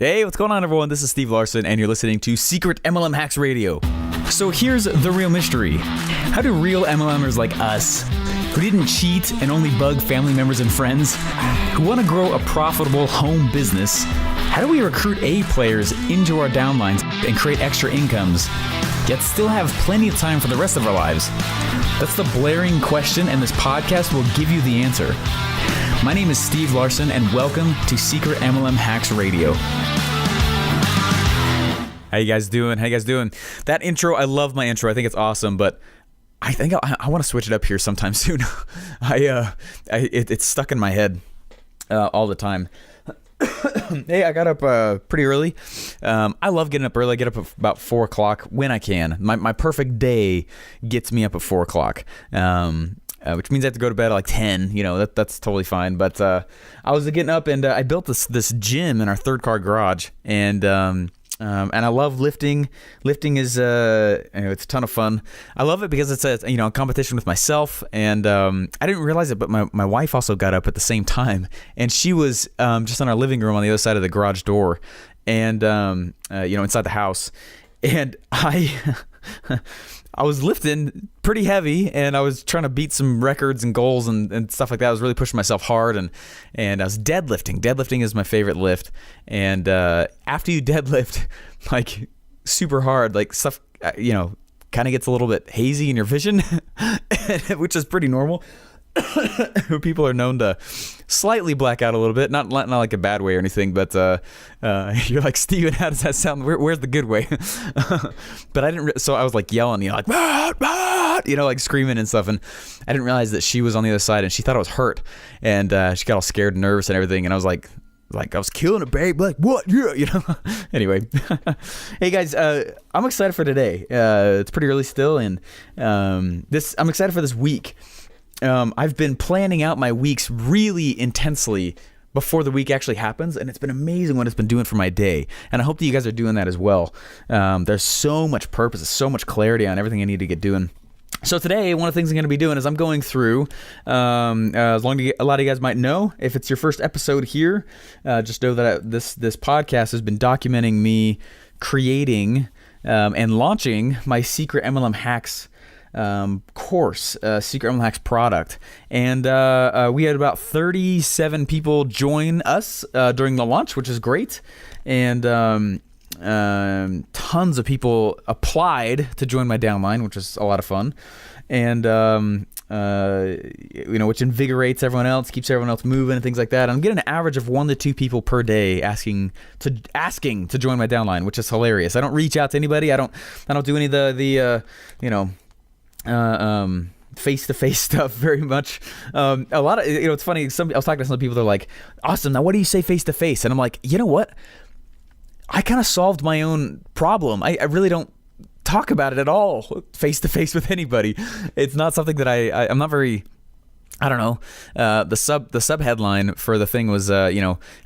Hey, what's going on, everyone? This is Steve Larson, and you're listening to Secret MLM Hacks Radio. So here's the real mystery. How do real MLMers like us, who didn't cheat and only bug family members and friends, who want to grow a profitable home business, how do we recruit A players into our downlines and create extra incomes, yet still have plenty of time for the rest of our lives? That's the blaring question, and this podcast will give you the answer. My name is Steve Larson, and welcome to Secret MLM Hacks Radio. How you guys doing? That intro, I love my intro. I think it's awesome, but I think I want to switch it up here sometime soon. It's stuck in my head all the time. Hey, I got up pretty early. I love getting up early. I get up at about 4 o'clock when I can. My perfect day gets me up at 4 o'clock. Which means I have to go to bed at like 10. You know, that's totally fine. But I was getting up, and I built this gym in our third car garage, and I love lifting. Lifting is it's a ton of fun. I love it because it's a competition with myself, and I didn't realize it, but my wife also got up at the same time, and she was just in our living room on the other side of the garage door, and inside the house, and I was lifting pretty heavy, and I was trying to beat some records and goals and stuff like that. I was really pushing myself hard, and I was deadlifting. Deadlifting is my favorite lift. And after you deadlift, like super hard, like stuff, kind of gets a little bit hazy in your vision, which is pretty normal. People are known to slightly black out a little bit, not like a bad way or anything, but you're like, Steven, how does that sound? Where's the good way? But I didn't, so I was like yelling, like, like screaming and stuff, and I didn't realize that she was on the other side, and she thought I was hurt, and she got all scared and nervous and everything, and I was like I was killing it, babe. Like, what? Yeah, Anyway, hey guys, I'm excited for today. It's pretty early still, and I'm excited for this week. I've been planning out my weeks really intensely before the week actually happens, and it's been amazing what it's been doing for my day, and I hope that you guys are doing that as well. There's so much purpose, so much clarity on everything I need to get doing. So today, one of the things I'm going to be doing is I'm going through, as long as a lot of you guys might know, if it's your first episode here, just know that this podcast has been documenting me creating and launching my Secret MLM Hacks course, Secret MLM Hacks product, and we had about 37 people join us during the launch, which is great, and tons of people applied to join my downline, which is a lot of fun, and which invigorates everyone else, keeps everyone else moving and things like that. I'm getting an average of 1 to 2 people per day asking to join my downline, which is hilarious. I don't reach out to anybody. I don't do any of the face-to-face stuff very much. A lot of, it's funny. I was talking to some people, they're like, awesome, now what do you say face-to-face? And I'm like, you know what? I kind of solved my own problem. I really don't talk about it at all face-to-face with anybody. It's not something that I'm not very, I don't know. The sub headline for the thing was, how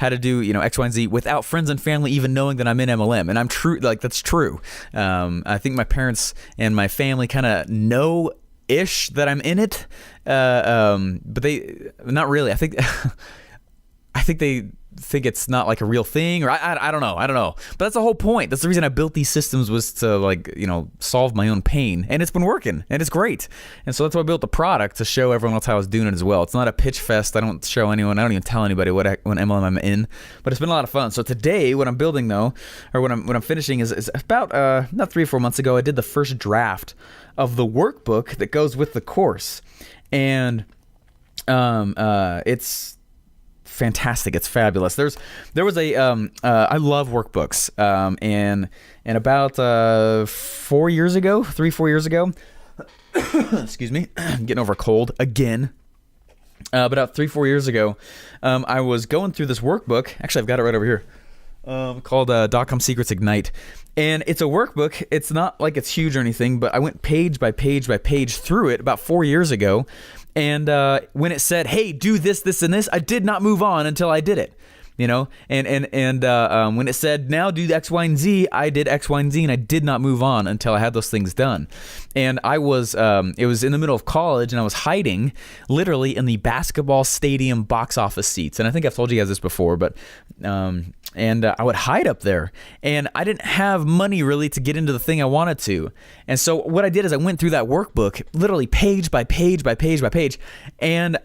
to do, X, Y, and Z without friends and family even knowing that I'm in MLM. And I'm true. Like, that's true. I think my parents and my family kind of know-ish that I'm in it. But they, not really. I think they think it's not like a real thing, or I don't know. But that's the whole point. That's the reason I built these systems, was to solve my own pain, and it's been working, and it's great. And so that's why I built the product, to show everyone else how I was doing it as well. It's not a pitch fest. I don't show anyone. I don't even tell anybody what MLM I'm in. But it's been a lot of fun. So today, what I'm building though, or what I'm finishing is about not 3 or 4 months ago, I did the first draft of the workbook that goes with the course, and it's fantastic. It's fabulous. There was a I love workbooks, and about 4 years ago, 3-4 years ago, excuse me, I'm getting over a cold again. About 3-4 years ago, I was going through this workbook. Actually, I've got it right over here. Called .com Secrets Ignite, and it's a workbook. It's not like it's huge or anything, but I went page by page by page through it about 4 years ago, and when it said, hey, do this, this, and this, I did not move on until I did it. And when it said, now do X, Y, and Z, I did X, Y, and Z, and I did not move on until I had those things done. And I was, it was in the middle of college, and I was hiding literally in the basketball stadium box office seats. And I think I've told you guys this before, but I would hide up there, and I didn't have money really to get into the thing I wanted to. And so what I did is I went through that workbook literally page by page by page by page, and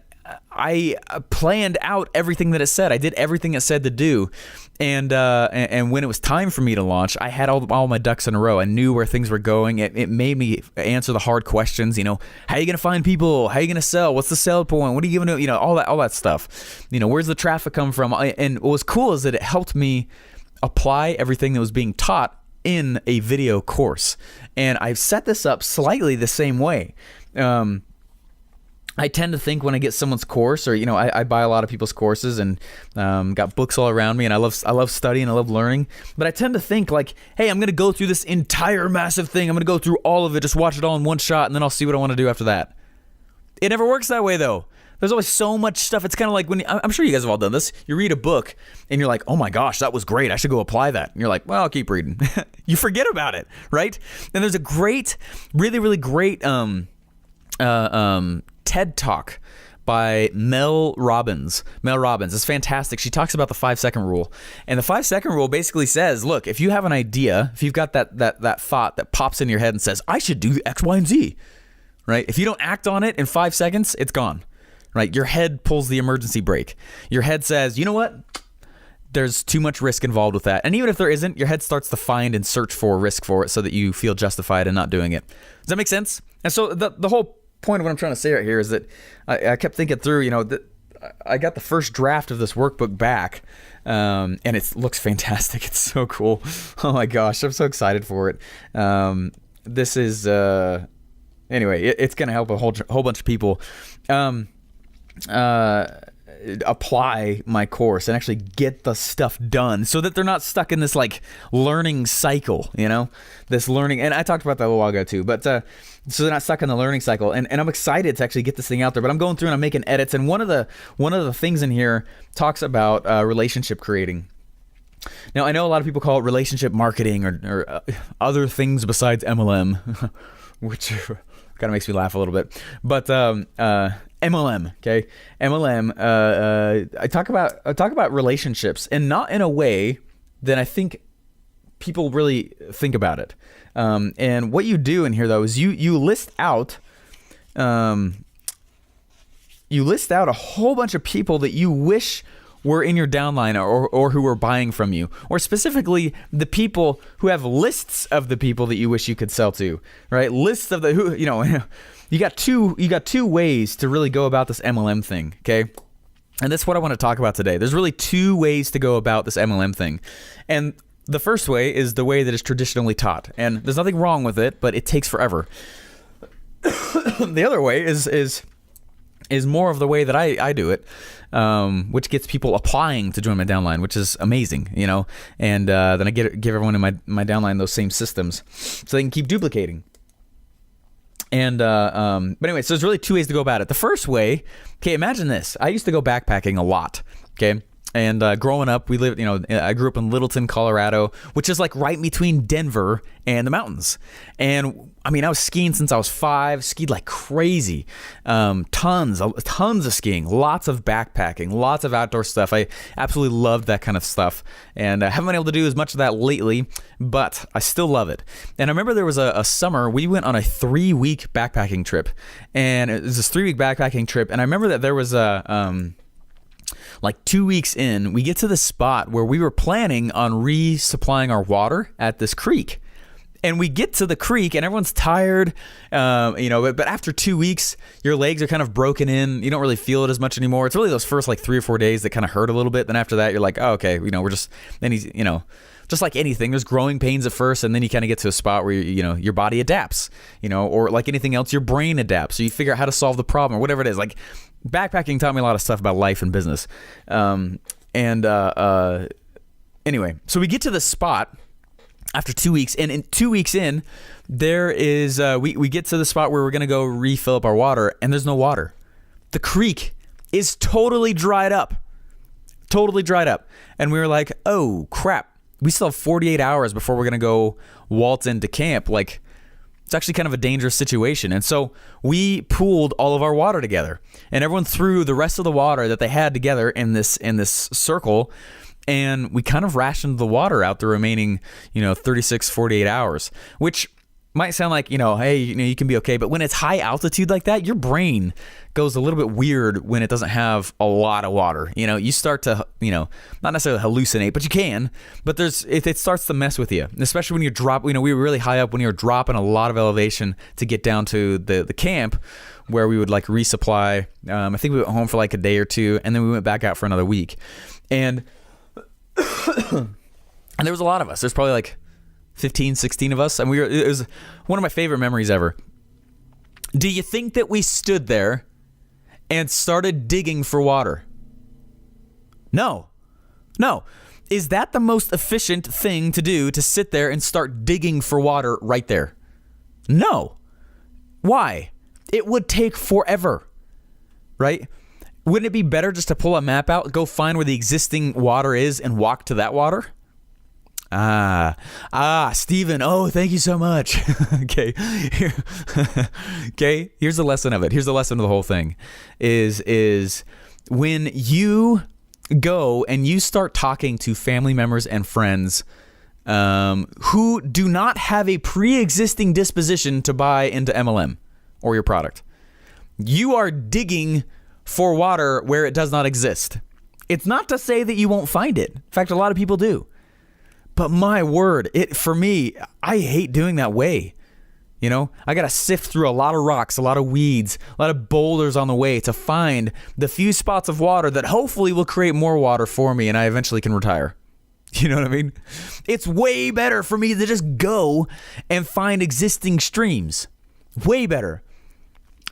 I planned out everything that it said. I did everything it said to do. And when it was time for me to launch, I had all my ducks in a row. I knew where things were going. It made me answer the hard questions. How are you going to find people? How are you going to sell? What's the sell point? What are you giving to, all that stuff. Where's the traffic come from? And what was cool is that it helped me apply everything that was being taught in a video course. And I've set this up slightly the same way. I tend to think when I get someone's course, or I buy a lot of people's courses, and got books all around me, and I love studying, I love learning. But I tend to think like, hey, I'm gonna go through this entire massive thing. I'm gonna go through all of it, just watch it all in one shot, and then I'll see what I want to do after that. It never works that way though. There's always so much stuff. It's kind of like when I'm sure you guys have all done this. You read a book and you're like, oh my gosh, that was great. I should go apply that. And you're like, well, I'll keep reading. You forget about it, right? And there's a great, really, really great TED Talk by Mel Robbins. Mel Robbins is fantastic. She talks about the 5-second rule. And the 5-second rule basically says, look, if you have an idea, if you've got that thought that pops in your head and says, I should do X, Y, and Z, right? If you don't act on it in 5 seconds, it's gone, right? Your head pulls the emergency brake. Your head says, you know what? There's too much risk involved with that. And even if there isn't, your head starts to find and search for risk for it so that you feel justified in not doing it. Does that make sense? And so the whole point of what I'm trying to say right here is that I kept thinking through, that I got the first draft of this workbook back, and it looks fantastic. It's so cool. Oh my gosh, I'm so excited for it. This is anyway, it's going to help a whole bunch of people apply my course and actually get the stuff done so that they're not stuck in this like learning cycle, this learning. And I talked about that a little while ago too, but so they're not stuck in the learning cycle. And I'm excited to actually get this thing out there, but I'm going through and I'm making edits. And one of the things in here talks about relationship creating. Now, I know a lot of people call it relationship marketing or other things besides MLM, which kind of makes me laugh a little bit. But MLM, okay? MLM, I talk about relationships, and not in a way that I think people really think about it. And what you do in here though is you list out a whole bunch of people that you wish were in your downline or who were buying from you, or specifically the people who have lists of the people that you wish you could sell to, right? Lists of the who, you got two ways to really go about this MLM thing, okay? And that's what I want to talk about today. There's really two ways to go about this MLM thing. And the first way is the way that is traditionally taught. And there's nothing wrong with it, but it takes forever. The other way is more of the way that I do it, which gets people applying to join my downline, which is amazing, and then I give everyone in my downline those same systems so they can keep duplicating. And but anyway, so there's really two ways to go about it. The first way, okay, imagine this. I used to go backpacking a lot, okay? And growing up, I grew up in Littleton, Colorado, which is like right between Denver and the mountains. And I mean, I was skiing since I was 5, skied like crazy. Tons of skiing, lots of backpacking, lots of outdoor stuff. I absolutely loved that kind of stuff. And I haven't been able to do as much of that lately, but I still love it. And I remember there was a summer, we went on a 3-week backpacking trip. And it was this 3-week backpacking trip. And I remember that there was like 2 weeks in, we get to the spot where we were planning on resupplying our water at this creek. And we get to the creek and everyone's tired, but after 2 weeks, your legs are kind of broken in. You don't really feel it as much anymore. It's really those first like 3 or 4 days that kind of hurt a little bit. Then after that, you're like, oh, okay, we're just, then he's, just like anything, there's growing pains at first, and then you kind of get to a spot where your body adapts, or like anything else, your brain adapts. So you figure out how to solve the problem or whatever it is. Like backpacking taught me a lot of stuff about life and business. Anyway, so we get to the spot after 2 weeks, and in 2 weeks in, there is we get to the spot where we're gonna go refill up our water, and there's no water. The creek is totally dried up, and we were like, oh crap, we still have 48 hours before we're gonna go waltz into camp. Like, it's actually kind of a dangerous situation. And so we pooled all of our water together, and everyone threw the rest of the water that they had together in this circle. and we kind of rationed the water out the remaining, 36, 48 hours, which might sound like, hey, you can be okay. But when it's high altitude like that, your brain goes a little bit weird when it doesn't have a lot of water. You start to, not necessarily hallucinate, but you can. But it starts to mess with you, especially when you drop. We were really high up when you were dropping a lot of elevation to get down to the camp where we would like resupply. I think we went home for like a day or two, and then we went back out for another week. And and there was a lot of us. There's probably like 15, 16 of us. And it was one of my favorite memories ever. Do you think that we stood there and started digging for water? No. Is that the most efficient thing to do, to sit there and start digging for water right there? No. Why? It would take forever, right? Wouldn't it be better just to pull a map out, go find where the existing water is, and walk to that water? Steven, thank you so much. Okay. Okay, here's the lesson of it. Here's the lesson of the whole thing is when you go and you start talking to family members and friends who do not have a pre-existing disposition to buy into MLM or your product, you are digging for water where it does not exist. It's not to say that you won't find it. In fact, a lot of people do. But my word, for me, I hate doing that way. I got to sift through a lot of rocks, a lot of weeds, a lot of boulders on the way to find the few spots of water that hopefully will create more water for me and I eventually can retire. You know what I mean? It's way better for me to just go and find existing streams. Way better.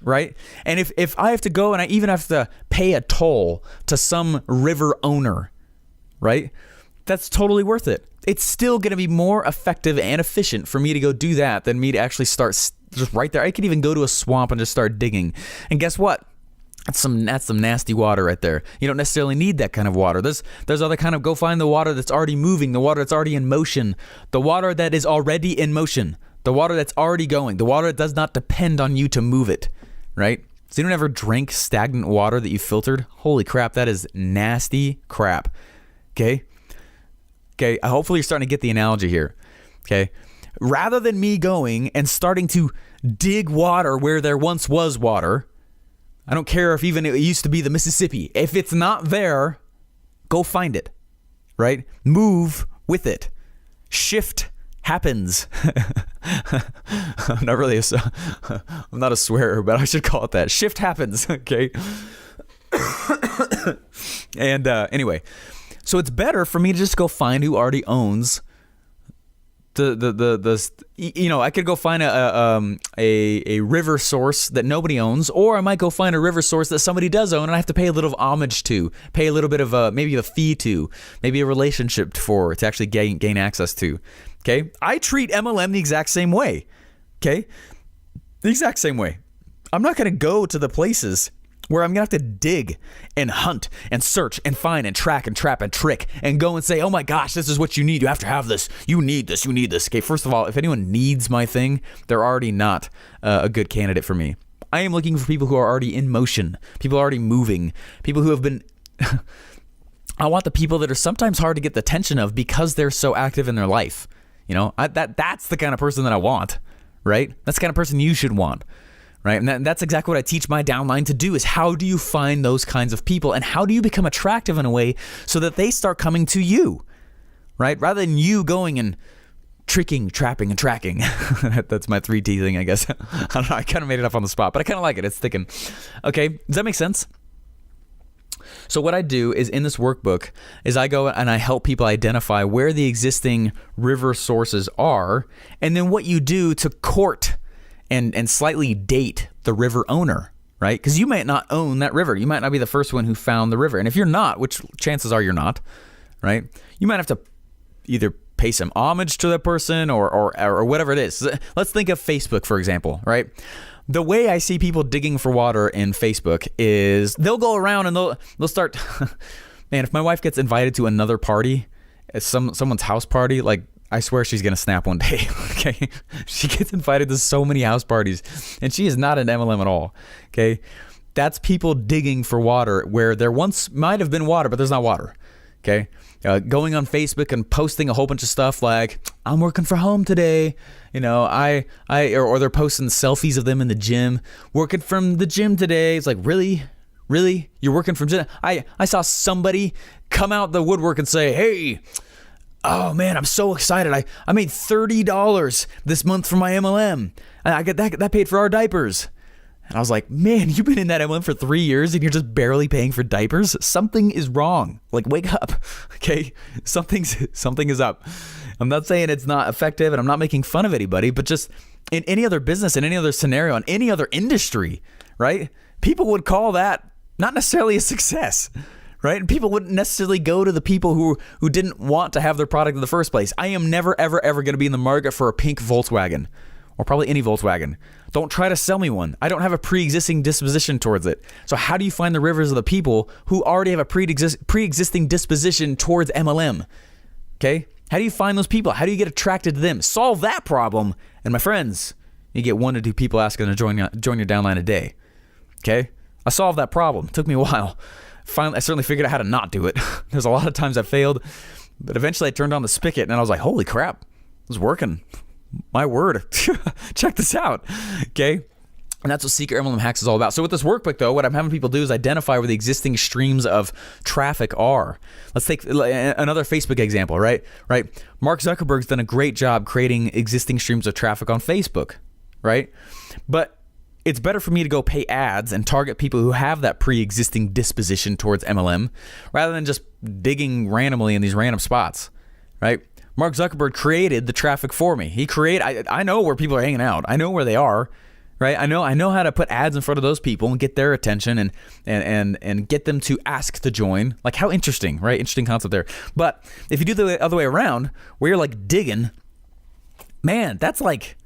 Right? And if I have to go and I even have to pay a toll to some river owner, right? That's totally worth it. It's still going to be more effective and efficient for me to go do that than me to actually start just right there. I could even go to a swamp and just start digging. And guess what? That's some nasty water right there. You don't necessarily need that kind of water. There's other kind of, go find the water that's already moving, the water that's already in motion, the water that is already in motion, the water that's already going, the water that does not depend on you to move it, right? So you don't ever drink stagnant water that you filtered? Holy crap, that is nasty crap. Okay? Hopefully you're starting to get the analogy here. Okay? Rather than me going and starting to dig water where there once was water, I don't care if even it used to be the Mississippi. If it's not there, go find it, right? Move with it. Shift happens. I'm not a swearer, but I should call it that. Shift happens, okay? And anyway, so it's better for me to just go find who already owns I could go find a river source that nobody owns, or I might go find a river source that somebody does own and I have to pay a little homage to, pay a little bit of maybe a fee to, maybe a relationship to actually gain access to. Okay, I treat MLM the exact same way. Okay, the exact same way. I'm not going to go to the places where I'm going to have to dig and hunt and search and find and track and trap and trick and go and say, oh my gosh, this is what you need. You have to have this. You need this. You need this. Okay, first of all, if anyone needs my thing, they're already not a good candidate for me. I am looking for people who are already in motion, people already moving, people who have been... I want the people that are sometimes hard to get the attention of because they're so active in their life. That's the kind of person that I want, right? That's the kind of person you should want. Right? And that's exactly what I teach my downline to do, is how do you find those kinds of people and how do you become attractive in a way so that they start coming to you, right? Rather than you going and tricking, trapping, and tracking. That's my 3T thing, I guess. I don't know. I kind of made it up on the spot, but I kind of like it. It's sticking. Okay. Does that make sense? So what I do is in this workbook is I go and I help people identify where the existing river sources are and then what you do to court and slightly date the river owner, right? Because you might not own that river. You might not be the first one who found the river. And if you're not, which chances are you're not, right? You might have to either pay some homage to that person or whatever it is. Let's think of Facebook, for example, right? The way I see people digging for water in Facebook is they'll go around and they'll start... Man, if my wife gets invited to another party, someone's house party, like, I swear she's going to snap one day, okay? She gets invited to so many house parties, and she is not an MLM at all, okay? That's people digging for water where there once might have been water, but there's not water, okay? going on Facebook and posting a whole bunch of stuff like, I'm working from home today. You know, or they're posting selfies of them in the gym, working from the gym today. It's like, really? You're working from gym? I saw somebody come out the woodwork and say, hey, oh man, I'm so excited. I made $30 this month from my MLM. I get that paid for our diapers. And I was like, man, you've been in that MLM for 3 years and you're just barely paying for diapers? Something is wrong. Like, wake up, okay? Something is up. I'm not saying it's not effective and I'm not making fun of anybody, but just in any other business, in any other scenario, in any other industry, right? People would call that not necessarily a success, right? And people wouldn't necessarily go to the people who didn't want to have their product in the first place. I am never, ever, ever going to be in the market for a pink Volkswagen, or probably any Volkswagen. Don't try to sell me one. I don't have a pre-existing disposition towards it. So how do you find the rivers of the people who already have a pre-existing disposition towards MLM? Okay? How do you find those people? How do you get attracted to them? Solve that problem, and my friends, you get 1 to 2 people asking to join your downline a day. Okay? I solved that problem. It took me a while. Finally, I certainly figured out how to not do it. There's a lot of times I failed, but eventually I turned on the spigot and I was like, holy crap, it was working. My word. Check this out. Okay. And that's what Secret MLM Hacks is all about. So with this workbook, though, what I'm having people do is identify where the existing streams of traffic are. Let's take another Facebook example, right? Mark Zuckerberg's done a great job creating existing streams of traffic on Facebook, right? But it's better for me to go pay ads and target people who have that pre-existing disposition towards MLM rather than just digging randomly in these random spots, right? Mark Zuckerberg created the traffic for me. I know where people are hanging out. I know where they are, right? I know how to put ads in front of those people and get their attention and get them to ask to join. Like, how interesting, right? Interesting concept there. But if you do the other way around, where you're like digging, man, that's like...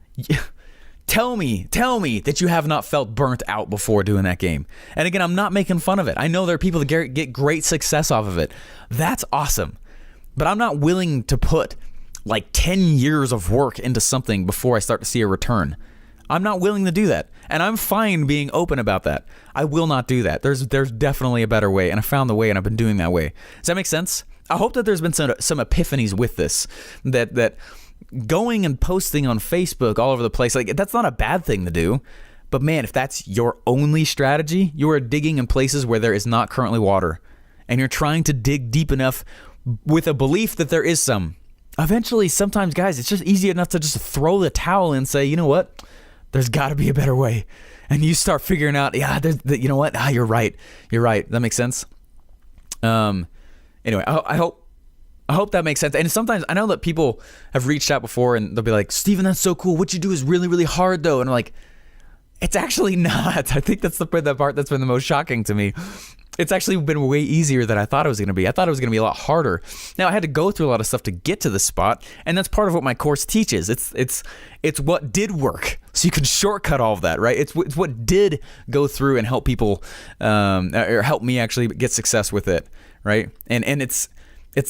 Tell me that you have not felt burnt out before doing that game. And again, I'm not making fun of it. I know there are people that get great success off of it. That's awesome. But I'm not willing to put like 10 years of work into something before I start to see a return. I'm not willing to do that. And I'm fine being open about that. I will not do that. There's definitely a better way. And I found the way and I've been doing that way. Does that make sense? I hope that there's been some epiphanies with this, that going and posting on Facebook all over the place, like, that's not a bad thing to do. But man, if that's your only strategy, you are digging in places where there is not currently water. And you're trying to dig deep enough with a belief that there is some. Eventually, sometimes, guys, it's just easy enough to just throw the towel in and say, you know what? There's got to be a better way. And you start figuring out, you know what? You're right. That makes sense. Anyway, I hope that makes sense. And sometimes I know that people have reached out before and they'll be like, Steven, that's so cool. What you do is really, really hard though. And I'm like, it's actually not. I think that's the part that's been the most shocking to me. It's actually been way easier than I thought it was going to be. I thought it was going to be a lot harder. Now, I had to go through a lot of stuff to get to this spot, and that's part of what my course teaches. It's what did work, so you can shortcut all of that, right? It's what did go through and help people, or help me actually get success with it, right? And it's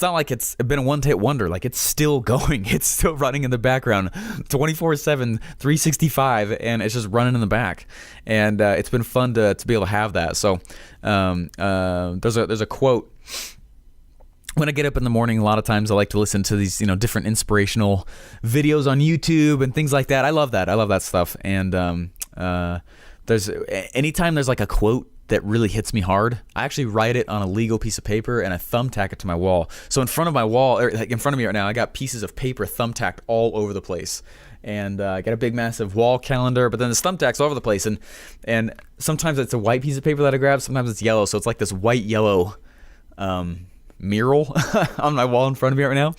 not like it's been a one-hit wonder. Like, it's still going. It's still running in the background 24/7, 365, and it's just running in the back. And it's been fun to be able to have that. So there's a quote. When I get up in the morning, a lot of times I like to listen to these, different inspirational videos on YouTube and things like that. I love that. I love that stuff. And anytime there's like a quote that really hits me hard, I actually write it on a legal piece of paper and I thumbtack it to my wall. So in front of my wall, or like in front of me right now, I got pieces of paper thumbtacked all over the place. And I got a big massive wall calendar, but then there's thumbtacks all over the place. And sometimes it's a white piece of paper that I grab, sometimes it's yellow. So it's like this white-yellow mural on my wall in front of me right now.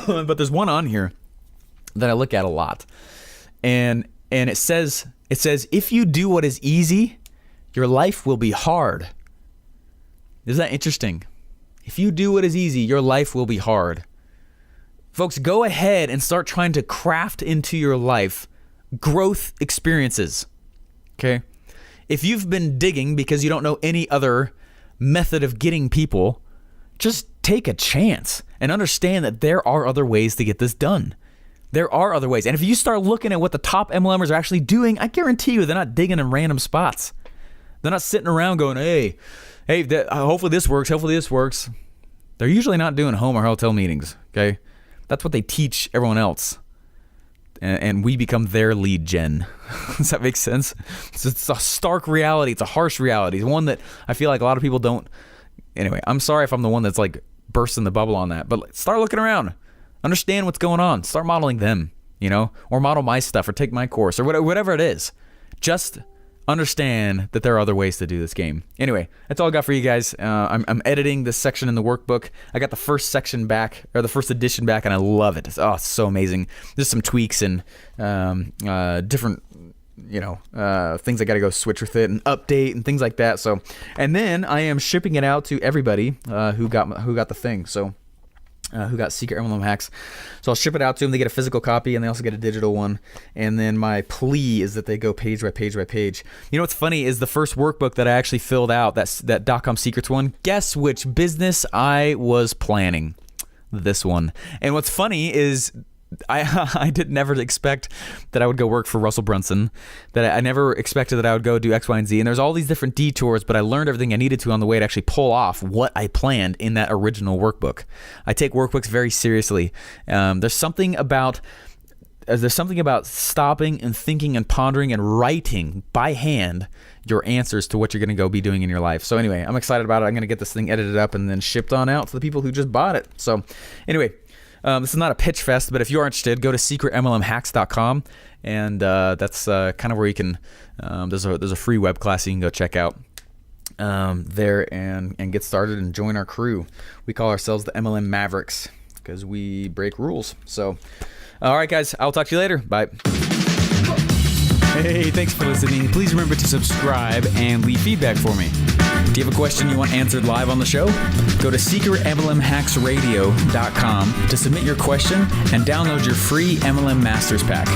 But there's one on here that I look at a lot. And it says, if you do what is easy, your life will be hard. Isn't that interesting? If you do what is easy, your life will be hard. Folks, go ahead and start trying to craft into your life growth experiences. Okay? If you've been digging because you don't know any other method of getting people, just take a chance and understand that there are other ways to get this done. There are other ways. And if you start looking at what the top MLMers are actually doing, I guarantee you they're not digging in random spots. They're not sitting around going, hey, hopefully this works. they're usually not doing home or hotel meetings, okay? That's what they teach everyone else. And we become their lead gen. Does that make sense? It's a stark reality. It's a harsh reality. It's one that I feel like a lot of people don't. Anyway, I'm sorry if I'm the one that's like bursting the bubble on that. But start looking around. Understand what's going on. Start modeling them, or model my stuff or take my course or whatever it is. Just understand that there are other ways to do this game. Anyway, that's all I got for you guys. I'm editing this section in the workbook. I got the first section back, or the first edition back, and I love it. It's so amazing. There's some tweaks and different, things I got to go switch with it and update and things like that. So, and then I am shipping it out to everybody who got the thing. So. Who got Secret MLM Hacks. So I'll ship it out to them. They get a physical copy and they also get a digital one. And then my plea is that they go page by page by page. What's funny is the first workbook that I actually filled out, that .com secrets one, guess which business I was planning? This one. And what's funny is I did never expect that I would go work for Russell Brunson, that I never expected that I would go do X, Y, and Z. And there's all these different detours, but I learned everything I needed to on the way to actually pull off what I planned in that original workbook. I take workbooks very seriously. There's something about stopping and thinking and pondering and writing by hand your answers to what you're going to go be doing in your life. So anyway, I'm excited about it. I'm going to get this thing edited up and then shipped on out to the people who just bought it. So anyway, this is not a pitch fest, but if you are interested, go to secretmlmhacks.com, and that's kind of where you can. There's a free web class you can go check out there and get started and join our crew. We call ourselves the MLM Mavericks because we break rules. So, all right, guys, I'll talk to you later. Bye. Hey, thanks for listening. Please remember to subscribe and leave feedback for me. Do you have a question you want answered live on the show? Go to secretmlmhacksradio.com to submit your question and download your free MLM Masters Pack.